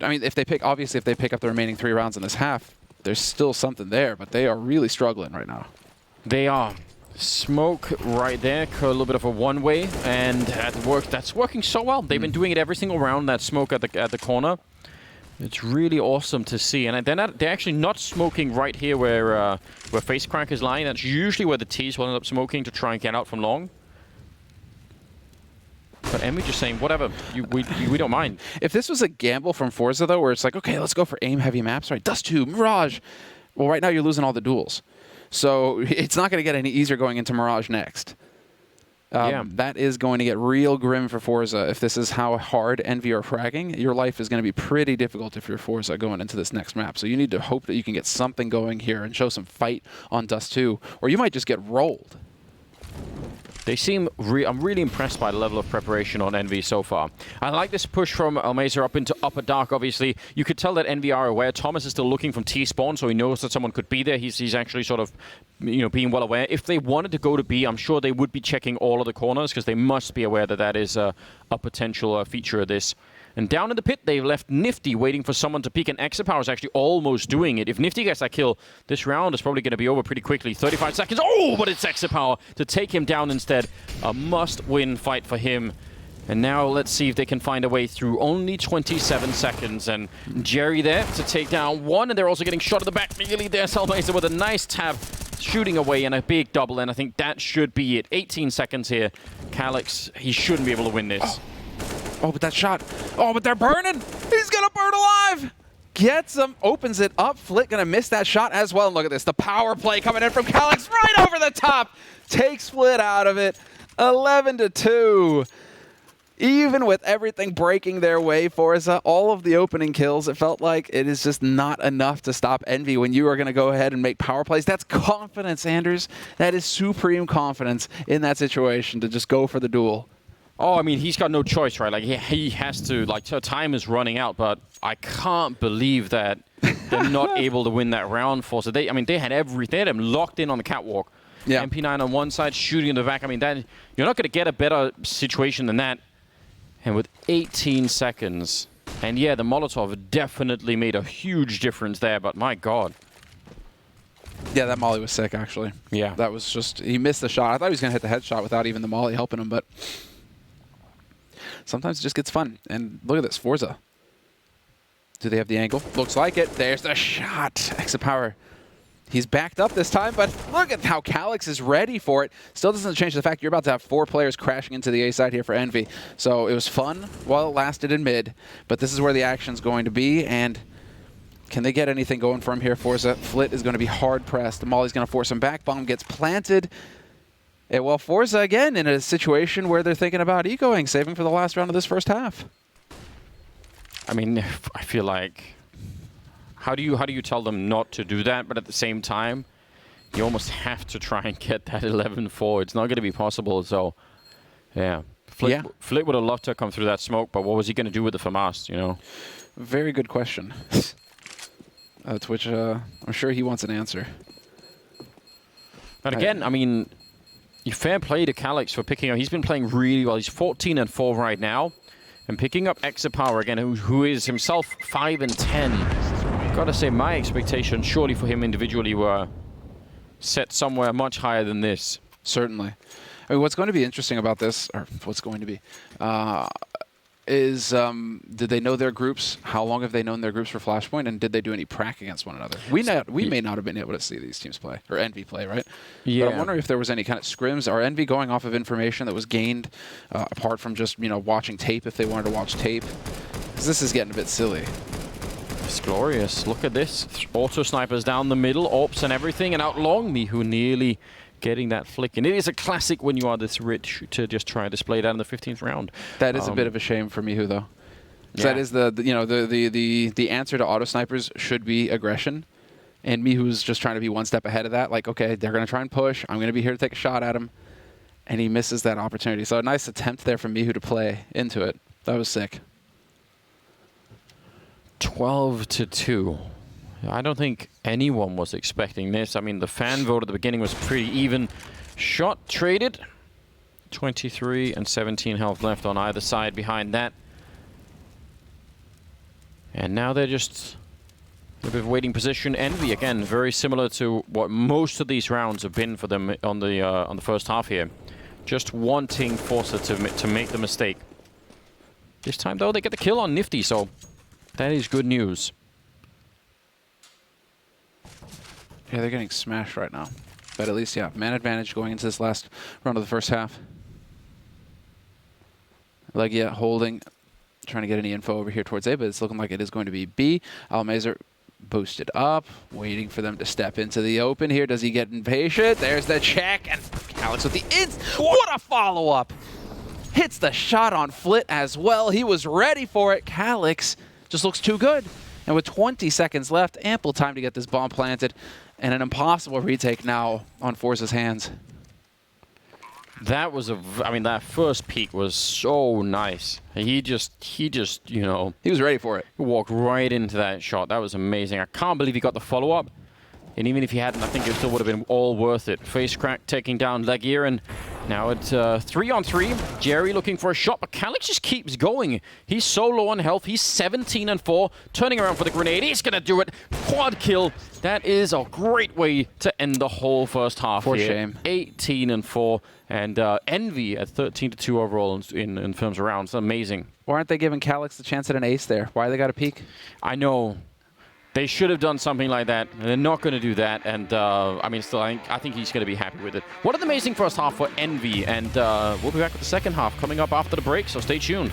I mean, if they pick up the remaining 3 rounds in this half, there's still something there, but they are really struggling right now. They are. Smoke right there, a little bit of a one-way, and that's working so well. They've been doing it every single round, that smoke at the corner. It's really awesome to see, and they're actually not smoking right here where Face Crack is lying. That's usually where the T's will end up smoking to try and get out from long. But Envy just saying, whatever, we don't mind. If this was a gamble from forZe, though, where it's like, okay, let's go for aim-heavy maps, right? Dust 2, Mirage. Well, right now you're losing all the duels. So it's not going to get any easier going into Mirage next. That is going to get real grim for forZe. If this is how hard Envy are fragging, your life is going to be pretty difficult if you're forZe going into this next map. So you need to hope that you can get something going here and show some fight on Dust 2, or you might just get rolled. They seem... I'm really impressed by the level of preparation on Envy so far. I like this push from Almazer up into Upper Dark, obviously. You could tell that Envy are aware. Thomas is still looking from T-spawn, so he knows that someone could be there. He's actually sort of, being well aware. If they wanted to go to B, I'm sure they would be checking all of the corners, because they must be aware that that is a potential feature of this. And down in the pit, they've left Nifty waiting for someone to peek, and Exapower is actually almost doing it. If Nifty gets that kill, this round is probably going to be over pretty quickly. 35 seconds. Oh, but it's Exapower to take him down instead. A must-win fight for him. And now let's see if they can find a way through. Only 27 seconds. And Jerry there to take down one, and they're also getting shot at the back. Really, there's Almazer with a nice tab, shooting away, and a big double, and I think that should be it. 18 seconds here. Calyx, he shouldn't be able to win this. Oh, but that shot. Oh, but they're burning. He's going to burn alive. Gets him. Opens it up. Flit going to miss that shot as well. And look at this. The power play coming in from Calyx right over the top. Takes Flit out of it. 11-2. Even with everything breaking their way, forZe, all of the opening kills, it felt like it is just not enough to stop Envy when you are going to go ahead and make power plays. That's confidence, Anders. That is supreme confidence in that situation to just go for the duel. Oh, I mean, he's got no choice, right? Like, he has to, like, so time is running out, but I can't believe that they're not able to win that round for. So they had everything. They had him locked in on the catwalk. Yeah. MP9 on one side, shooting in the back. I mean, that you're not going to get a better situation than that. And with 18 seconds, and yeah, the Molotov definitely made a huge difference there, but my God. Yeah, that molly was sick, actually. Yeah. That was just, he missed the shot. I thought he was going to hit the headshot without even the molly helping him, but sometimes it just gets fun. And look at this, forZe. Do they have the angle? Looks like it. There's the shot. Exapower. He's backed up this time, but look at how Calyx is ready for it. Still doesn't change the fact you're about to have 4 players crashing into the A side here for Envy. So it was fun while it lasted in mid, but this is where the action's going to be, and can they get anything going for him here, forZe? Flit is going to be hard-pressed. The molly's going to force him back. Bomb gets planted. And well, forZe, again, in a situation where they're thinking about ecoing, saving for the last round of this first half. I mean, I feel like... How do you tell them not to do that? But at the same time, you almost have to try and get that 11-4. It's not going to be possible. So, yeah. Flit would have loved to come through that smoke, but what was he going to do with the FAMAS, you know? Very good question. To which I'm sure he wants an answer. And again, I mean, fair play to Calyx for picking up. He's been playing really well. He's 14-4 right now. And picking up Exapower again, who is himself 5-10. Gotta say, my expectations surely for him individually were set somewhere much higher than this. Certainly. I mean, what's going to be interesting about this, or what's going to be, is, did they know their groups? How long have they known their groups for Flashpoint? And did they do any prac against one another? We may not have been able to see these teams play, or Envy play, right? Yeah. But I'm wondering if there was any kind of scrims. Are Envy going off of information that was gained apart from just, watching tape if they wanted to watch tape? Because this is getting a bit silly. It's glorious. Look at this. Auto snipers down the middle, AWPs and everything, and Outlong Me, who nearly getting that flick. And it is a classic when you are this rich to just try and display that in the 15th round. That is a bit of a shame for Mihu, though. Yeah. That is the answer to auto snipers should be aggression. And Mihu's just trying to be one step ahead of that. Like, okay, they're going to try and push. I'm going to be here to take a shot at him. And he misses that opportunity. So a nice attempt there from Mihu to play into it. That was sick. 12-2. I don't think anyone was expecting this. I mean, the fan vote at the beginning was pretty even. Shot traded. 23 and 17 health left on either side behind that. And now they're just a bit of waiting position. Envy, again, very similar to what most of these rounds have been for them on the first half here. Just wanting forZe to make the mistake. This time, though, they get the kill on Nifty, so that is good news. Yeah, they're getting smashed right now. But at least, yeah, man advantage going into this last round of the first half. Legia holding, trying to get any info over here towards A, but it's looking like it is going to be B. Almazer boosted up, waiting for them to step into the open here. Does he get impatient? There's the check, and Alex with the int. What a follow-up! Hits the shot on Flit as well. He was ready for it. Calix just looks too good. And with 20 seconds left, ample time to get this bomb planted, and an impossible retake now on forZe's hands. That was I mean, that first peek was so nice. He just, He was ready for it. walked right into that shot. That was amazing. I can't believe he got the follow-up. And even if he hadn't, I think it still would have been all worth it. Face crack taking down Legia, and now at 3-on-3. Jerry looking for a shot, but Calix just keeps going. He's so low on health. He's 17 and 4, turning around for the grenade. He's gonna do it. Quad kill. That is a great way to end the whole first half. For here. shame. 18 and 4, and Envy at 13-2 overall in terms of rounds. Amazing. Why aren't they giving Calix the chance at an ace there? Why they got to peek? I know. They should have done something like that. And they're not going to do that. And, I mean, still, I think he's going to be happy with it. What an amazing first half for Envy. And we'll be back with the second half coming up after the break, so stay tuned.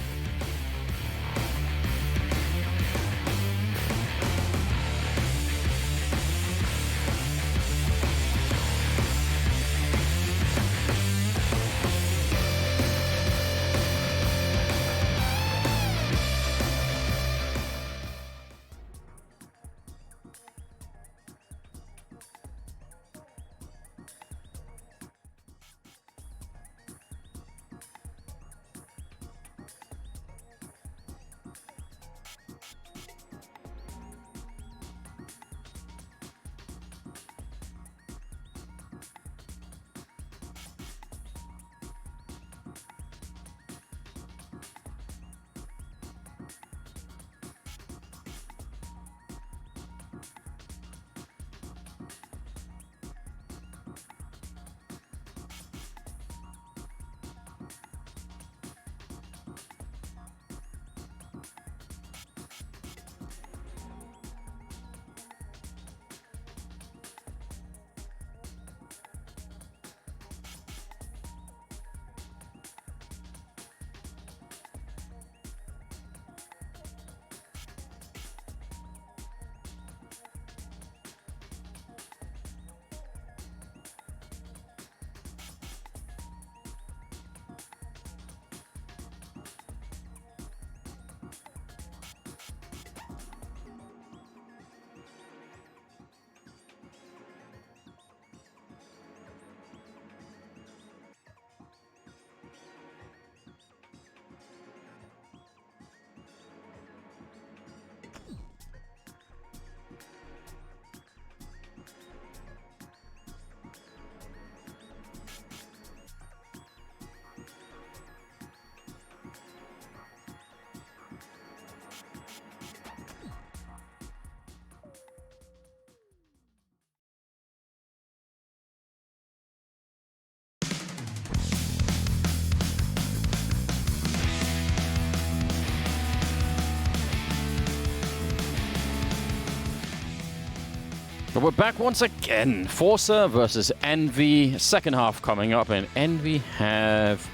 So we're back once again. forZe versus Envy. Second half coming up, and Envy have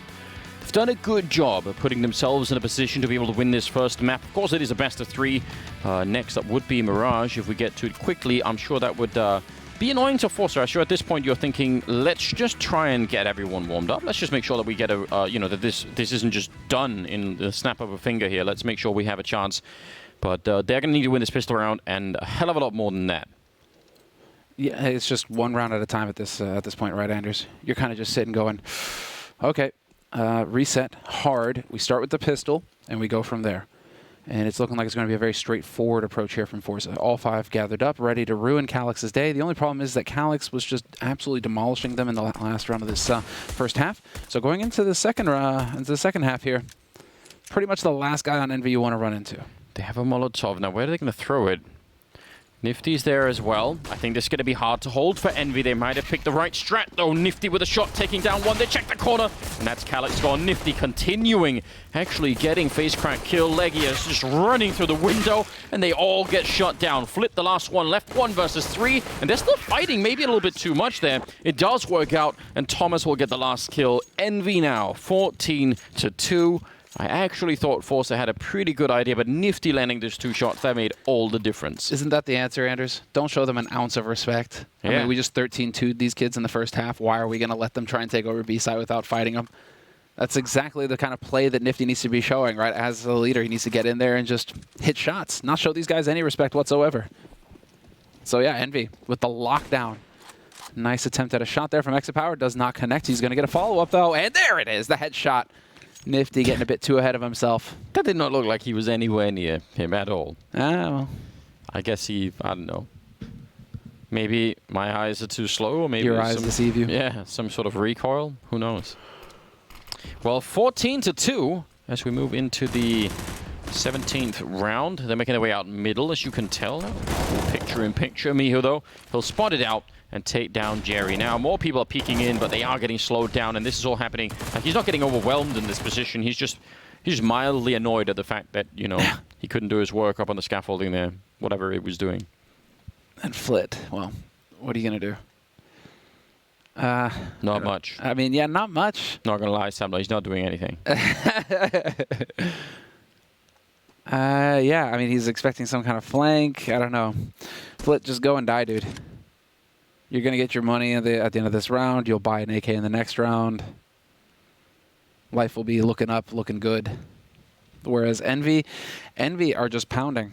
done a good job of putting themselves in a position to be able to win this first map. Of course, it is a best of 3. Next up would be Mirage. If we get to it quickly, I'm sure that would be annoying to forZe. I'm sure at this point you're thinking, let's just try and get everyone warmed up. Let's just make sure that we get a, you know, that this isn't just done in the snap of a finger here. Let's make sure we have a chance. But they're going to need to win this pistol round, and a hell of a lot more than that. Yeah, it's just one round at a time at this point, right, Anders? You're kind of just sitting going, okay, reset hard. We start with the pistol, and we go from there. And it's looking like it's going to be a very straightforward approach here from forZe. All 5 gathered up, ready to ruin Calix's day. The only problem is that Calix was just absolutely demolishing them in the last round of this first half. So going into the second half here, pretty much the last guy on Envy you want to run into. They have a Molotov. Now, where are they going to throw it? Nifty's there as well. I think this is going to be hard to hold for Envy. They might have picked the right strat, though. Nifty with a shot, taking down one. They check the corner, and that's Calix gone. Nifty continuing, actually getting face crack kill. Legia's just running through the window, and they all get shut down. Flip the last one left, 1 versus 3, and they're still fighting, maybe a little bit too much there. It does work out, and Thomas will get the last kill. Envy now, 14-2. I actually thought forZe had a pretty good idea, but Nifty landing those 2 shots, that made all the difference. Isn't that the answer, Anders? Don't show them an ounce of respect. Yeah. I mean, we just 13-2'd these kids in the first half. Why are we going to let them try and take over B-side without fighting them? That's exactly the kind of play that Nifty needs to be showing, right? As the leader, he needs to get in there and just hit shots, not show these guys any respect whatsoever. So yeah, Envy with the lockdown. Nice attempt at a shot there from Exit Power. Does not connect. He's going to get a follow-up, though. And there it is, the headshot. Nifty getting a bit too ahead of himself. That did not look like he was anywhere near him at all. Ah, well. I guess I don't know. Maybe my eyes are too slow, or maybe Your eyes deceive you. Yeah, some sort of recoil. Who knows? Well, 14-2 as we move into the 17th round. They're making their way out middle, as you can tell. Picture in picture. Miho, though, he'll spot it out and take down Jerry. Now, more people are peeking in, but they are getting slowed down, and this is all happening. Like, he's not getting overwhelmed in this position. He's just mildly annoyed at the fact that, you know, he couldn't do his work up on the scaffolding there, whatever he was doing. And Flit, well, what are you going to do? Not much. I mean, yeah, not much. Not going to lie, Sam, he's not doing anything. Yeah, I mean, he's expecting some kind of flank. I don't know. Flit, just go and die, dude. You're going to get your money at the end of this round. You'll buy an AK in the next round. Life will be looking up, looking good. Whereas Envy are just pounding.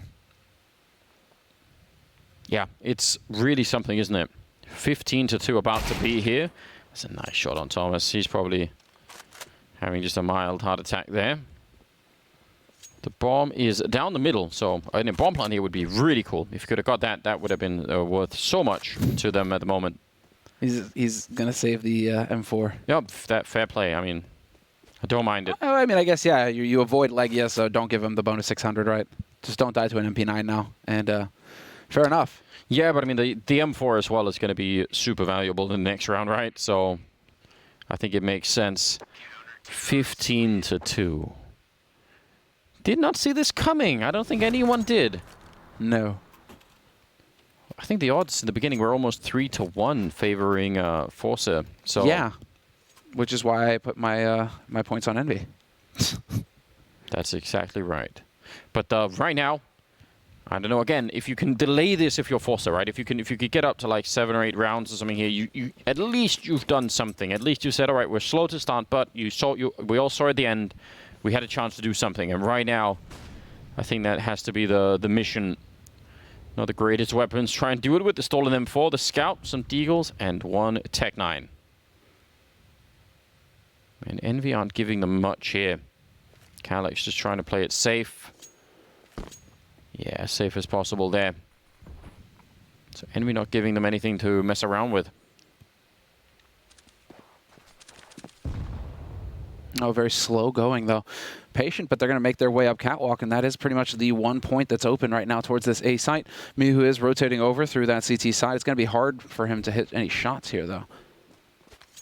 Yeah, it's really something, isn't it? 15-2 about to be here. That's a nice shot on Thomas. He's probably having just a mild heart attack there. The bomb is down the middle, so a bomb plant here would be really cool. If you could have got that, that would have been worth so much to them at the moment. He's going to save the M4. Yep, that fair play. I mean, I don't mind it. I mean, I guess, yeah, you avoid Legia, so don't give him the bonus 600, right? Just don't die to an MP9 now. And fair enough. Yeah, but I mean, the M4 as well is going to be super valuable in the next round, right? So I think it makes sense. 15-2. Did not see this coming. I don't think anyone did. No. I think the odds in the beginning were almost 3-1 favoring forZe. So yeah, which is why I put my my points on Envy. That's exactly right. But right now, I don't know. Again, if you can delay this, if you're forZe, right? If you could get up to like 7 or 8 rounds or something here, you at least you've done something. At least you said, all right, we're slow to start, but we all saw at the end. We had a chance to do something, and right now, I think that has to be the mission. Not the greatest weapons. Try and do it with the stolen M4, the Scout, some Deagles, and 1 Tech 9. And Envy aren't giving them much here. Calix just trying to play it safe. Yeah, as safe as possible there. So Envy not giving them anything to mess around with. Oh, very slow going, though. Patient, but they're going to make their way up catwalk, and that is pretty much the one point that's open right now towards this A site. Mihu is rotating over through that CT side. It's going to be hard for him to hit any shots here, though.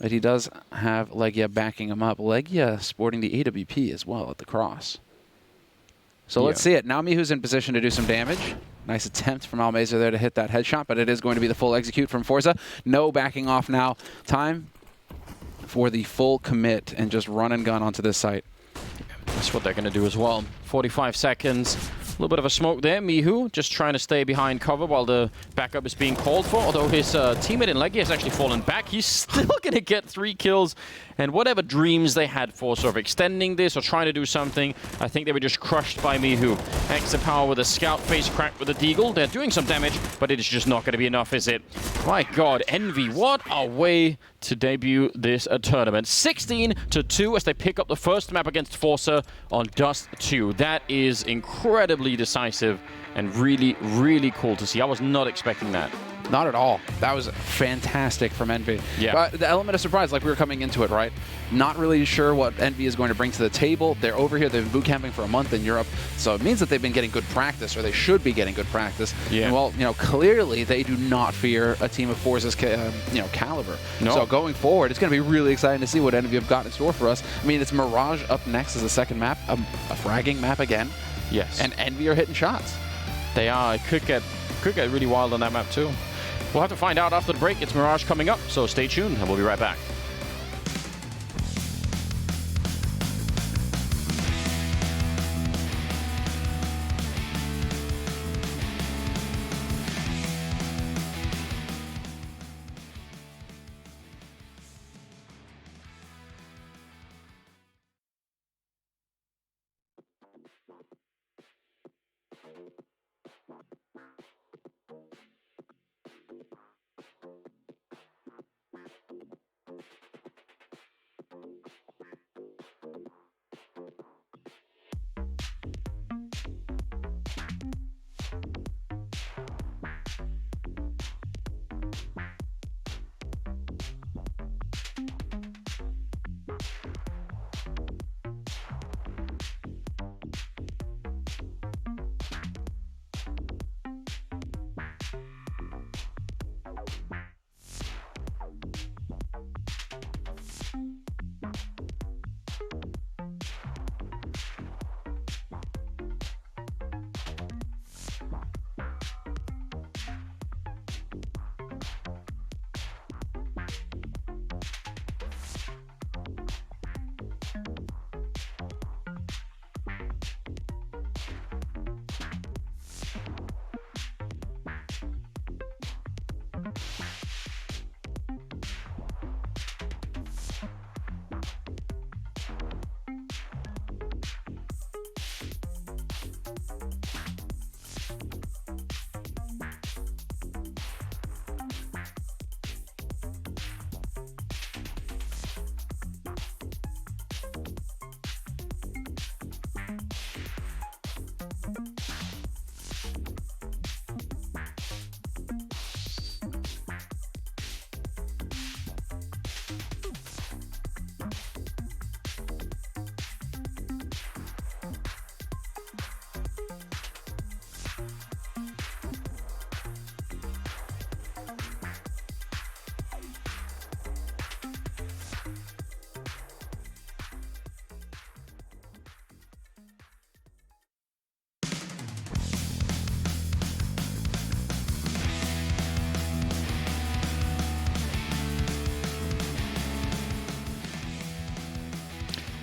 But he does have Legia backing him up. Legia sporting the AWP as well at the cross. So let's see it. Now Mihu's in position to do some damage. Nice attempt from Almazer there to hit that headshot, but it is going to be the full execute from forZe. No backing off now. Time for the full commit and just run and gun onto this site. That's what they're going to do as well. 45 seconds. A little bit of a smoke there. Mihu just trying to stay behind cover while the backup is being called for. Although his teammate in Leggy has actually fallen back. He's still going to get 3 kills. And whatever dreams they had for sort of extending this or trying to do something, I think they were just crushed by Mihu. Extra power with a scout face crack with a deagle. They're doing some damage, but it is just not going to be enough, is it? My God, Envy, what a way to debut this tournament. 16-2 as they pick up the first map against forZe on Dust 2. That is incredibly decisive and really, really cool to see. I was not expecting that. Not at all. That was fantastic from Envy. Yeah. But the element of surprise, like we were coming into it, right? Not really sure what Envy is going to bring to the table. They're over here. They've been boot camping for a month in Europe. So it means that they've been getting good practice, or they should be getting good practice. Yeah. And well, you know, clearly they do not fear a team of forZe's caliber. No. So going forward, it's going to be really exciting to see what Envy have got in store for us. I mean, it's Mirage up next as the second map, a fragging map again. Yes. And Envy are hitting shots. They are. It could get really wild on that map too. We'll have to find out after the break. It's Mirage coming up, so stay tuned and we'll be right back.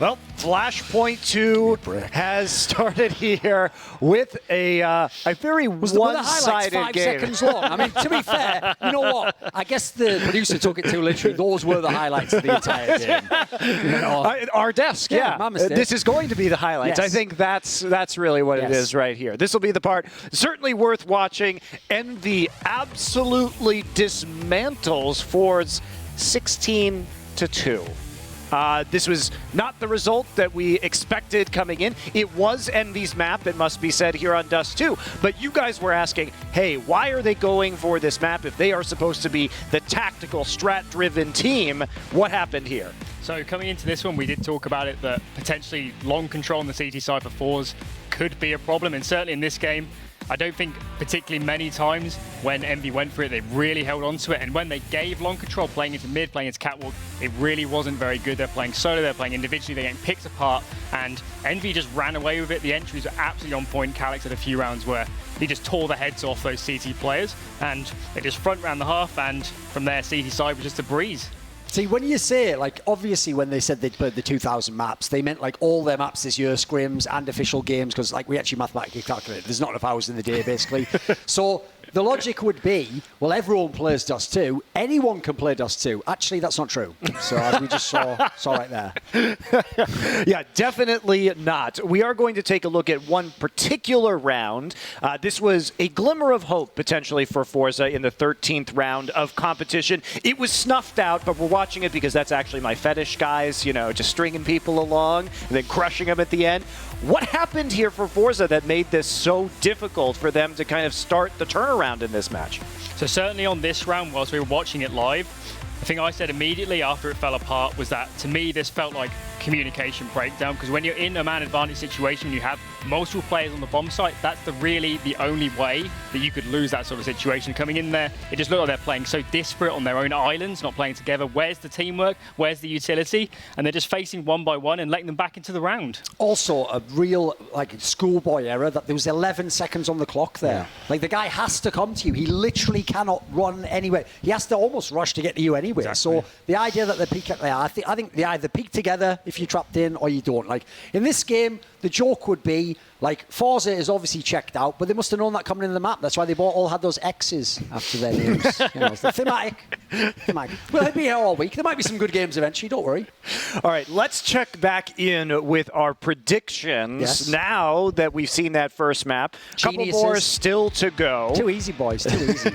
Well, Flashpoint 2 has started here with a very Were the highlights one-sided 5 game. seconds long? I mean, to be fair, you know what? I guess the producer took it too literally. Those were the highlights of the entire game. You know? Our desk, Yeah, yeah. my mistake. This is going to be the highlights. Yes. I think that's really what it Yes. is right here. This will be the part certainly worth watching. Envy absolutely dismantles forZe 16-2. This was not the result that we expected coming in. It was Envy's map, it must be said, here on Dust 2. But you guys were asking, hey, why are they going for this map if they are supposed to be the tactical, strat-driven team? What happened here? So coming into this one, we did talk about it, that potentially long control on the CT side for forZe could be a problem. And certainly in this game, I don't think particularly many times when Envy went for it, they really held on to it. And when they gave long control playing into mid, playing into catwalk, it really wasn't very good. They're playing solo, they're playing individually, they're getting picked apart. And Envy just ran away with it. The entries were absolutely on point. Calix had a few rounds where he just tore the heads off those CT players. And they just front ran the half. And from there, CT side was just a breeze. See, when you say it, like, obviously when they said they'd played the 2,000 maps, they meant, like, all their maps this year, scrims and official games, because, like, we actually mathematically calculated there's not enough hours in the day, basically. So the logic would be, well, everyone plays Dust 2. Anyone can play Dust 2. Actually, that's not true. So as we just saw right there. Yeah, definitely not. We are going to take a look at one particular round. This was a glimmer of hope, potentially, for forZe in the 13th round of competition. It was snuffed out, but we're watching it because that's actually my fetish, guys. You know, just stringing people along and then crushing them at the end. What happened here for forZe that made this so difficult for them to kind of start the turnaround in this match? So certainly on this round, whilst we were watching it live, the thing I said immediately after it fell apart was that, to me, this felt like communication breakdown, because when you're in a man advantage situation, you have multiple players on the bomb site, that's really the only way that you could lose that sort of situation. Coming in there, it just looked like they're playing so disparate on their own islands, not playing together. Where's the teamwork? Where's the utility? And they're just facing one by one and letting them back into the round. Also, a real, like, schoolboy error that there was 11 seconds on the clock there. Like, the guy has to come to you. He literally cannot run anywhere. He has to almost rush to get to you anyway. Exactly. So the idea that they peak at there, I think they either peak together if you're trapped in or you don't. Like, in this game, the joke would be, like, forZe is obviously checked out, but they must have known that coming in the map. That's why they all had those X's after their names. You know, it's the thematic. Well, it'll be here all week. There might be some good games eventually, don't worry. All right, let's check back in with our predictions now that we've seen that first map. A couple more still to go. Too easy, boys. Too easy.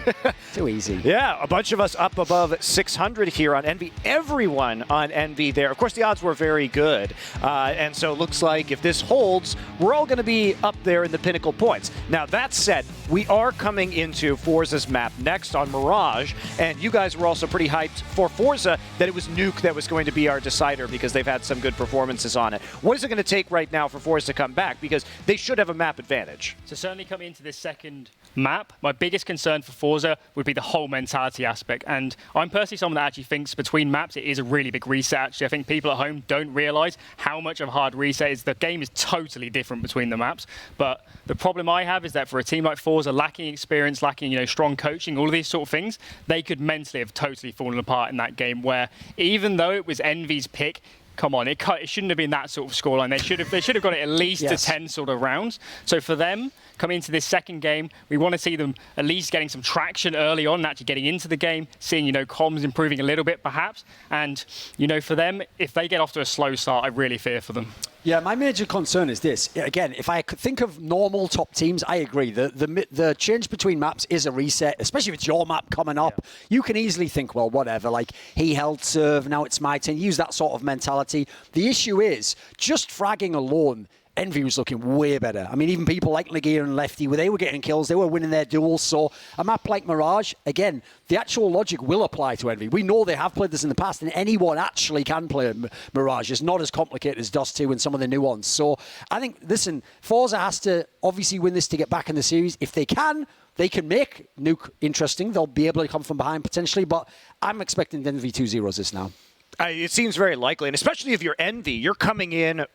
Too easy. Yeah, a bunch of us up above 600 here on Envy. Everyone on Envy there. Of course, the odds were very good. And so it looks like if this holds, we're all going to be up there in the pinnacle points. Now, that said, we are coming into forZe's map next on Mirage, and you guys were also pretty hyped for forZe that it was Nuke that was going to be our decider because they've had some good performances on it. What is it going to take right now for forZe to come back? Because they should have a map advantage. So certainly coming into this second map, my biggest concern for forZe would be the whole mentality aspect. And I'm personally someone that actually thinks between maps it is a really big reset. Actually, I think people at home don't realize how much of a hard reset is. The game is totally different between the maps. But the problem I have is that for a team like forZe, lacking experience, lacking, you know, strong coaching, all of these sort of things, they could mentally have totally fallen apart in that game, where even though it was Envy's pick, come on, it shouldn't have been that sort of scoreline. They should have got it at least to 10 sort of rounds. So for them, coming into this second game, we want to see them at least getting some traction early on, actually getting into the game, seeing, you know, comms improving a little bit perhaps. And, you know, for them, if they get off to a slow start, I really fear for them. Yeah, my major concern is this. Again, if I could think of normal top teams, I agree. The change between maps is a reset, especially if it's your map coming up. Yeah. You can easily think, well, whatever, like, he held serve, now it's my turn. Use that sort of mentality. The issue is, just fragging alone, Envy was looking way better. I mean, even people like Legear and Lefty, they were getting kills, they were winning their duels. So a map like Mirage, again, the actual logic will apply to Envy. We know they have played this in the past, and anyone actually can play Mirage. It's not as complicated as Dust 2 and some of the new ones. So I think, listen, forZe has to obviously win this to get back in the series. If they can make Nuke interesting. They'll be able to come from behind potentially, but I'm expecting Envy 2-0 this now. It seems very likely, and especially if you're Envy, you're coming in,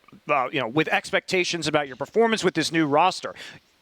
you know, with expectations about your performance with this new roster.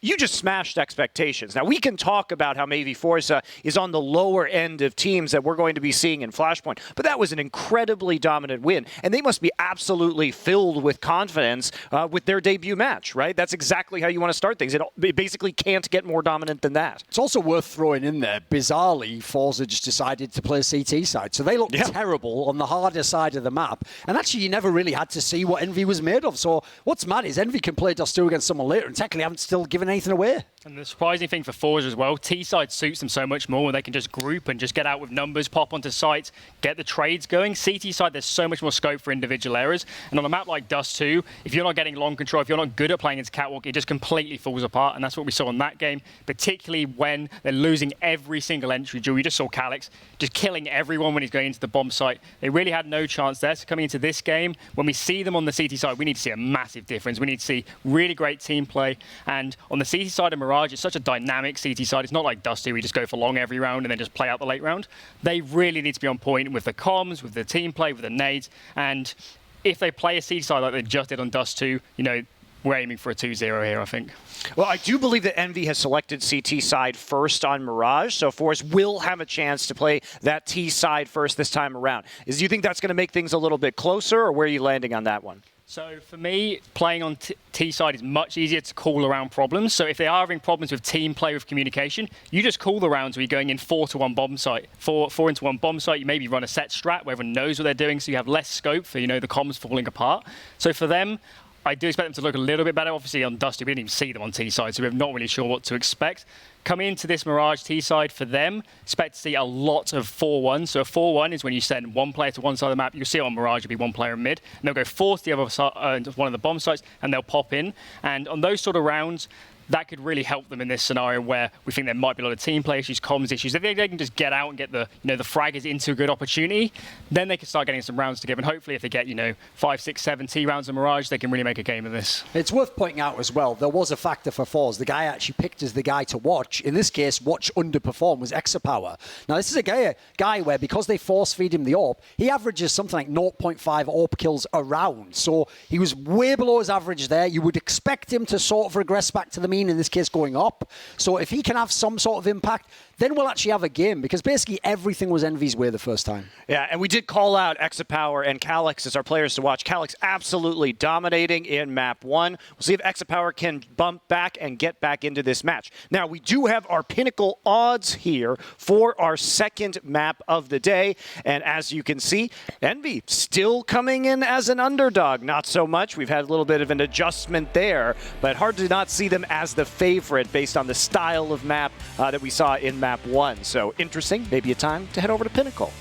You just smashed expectations. Now, we can talk about how maybe forZe is on the lower end of teams that we're going to be seeing in Flashpoint, but that was an incredibly dominant win, and they must be absolutely filled with confidence with their debut match, right? That's exactly how you want to start things. It basically can't get more dominant than that. It's also worth throwing in there, bizarrely, forZe just decided to play CT side, so they looked terrible on the harder side of the map, and actually you never really had to see what Envy was made of. So what's mad is Envy can play Dust 2 against someone later, and technically haven't still given anything away. And the surprising thing for forZe as well, T-side suits them so much more when they can just group and just get out with numbers, pop onto sites, get the trades going. CT side, there's so much more scope for individual errors. And on a map like Dust 2, if you're not getting long control, if you're not good at playing into catwalk, it just completely falls apart. And that's what we saw in that game, particularly when they're losing every single entry duel. You just saw Calix just killing everyone when he's going into the bomb site. They really had no chance there. So coming into this game, when we see them on the CT side, we need to see a massive difference. We need to see really great team play. And on the CT side of Mirage, Mirage, it's such a dynamic CT side. It's not like Dusty, we just go for long every round and then just play out the late round. They really need to be on point with the comms, with the team play, with the nades. And if they play a CT side like they just did on Dust 2, you know, we're aiming for a 2-0 here, I think. Well, I do believe that Envy has selected CT side first on Mirage, so forZe will have a chance to play that T side first this time around. Do you think that's going to make things a little bit closer, or where are you landing on that one? So for me, playing on T side is much easier to call around problems. So if they are having problems with team play, with communication, you just call the rounds where you're going in 4 to 1 bomb site. 4 into 1 bomb site, you maybe run a set strat where everyone knows what they're doing, so you have less scope for, you know, the comms falling apart. So for them, I do expect them to look a little bit better. Obviously, on Dusty, we didn't even see them on T side, so we're not really sure what to expect. Coming into this Mirage T side, for them, expect to see a lot of 4-1. So a 4-1 is when you send one player to one side of the map. You'll see it on Mirage, it'll be one player in mid, and they'll go 4 to the other side, one of the bomb sites, and they'll pop in. And on those sort of rounds, that could really help them in this scenario where we think there might be a lot of team play issues, comms issues. If they can just get out and get the, you know, the fraggers into a good opportunity, then they can start getting some rounds together. And hopefully if they get, you know, 5, 6, 7 T rounds of Mirage, they can really make a game of this. It's worth pointing out as well, there was a factor for forZe. The guy actually picked as the guy to watch. In this case, watch underperform was Exapower. Now, this is a guy where, because they force feed him the AWP, he averages something like 0.5 AWP kills a round. So he was way below his average there. You would expect him to sort of regress back to the mean, in this case going up. So if he can have some sort of impact, then we'll actually have a game, because basically everything was Envy's way the first time. Yeah, and we did call out Exapower and Calyx as our players to watch. Calyx absolutely dominating in map 1. We'll see if Exapower can bump back and get back into this match. Now, we do have our pinnacle odds here for our second map of the day, and as you can see, Envy still coming in as an underdog. Not so much. We've had a little bit of an adjustment there, but hard to not see them as the favorite based on the style of map that we saw in map 1. So interesting, maybe a time to head over to Pinnacle.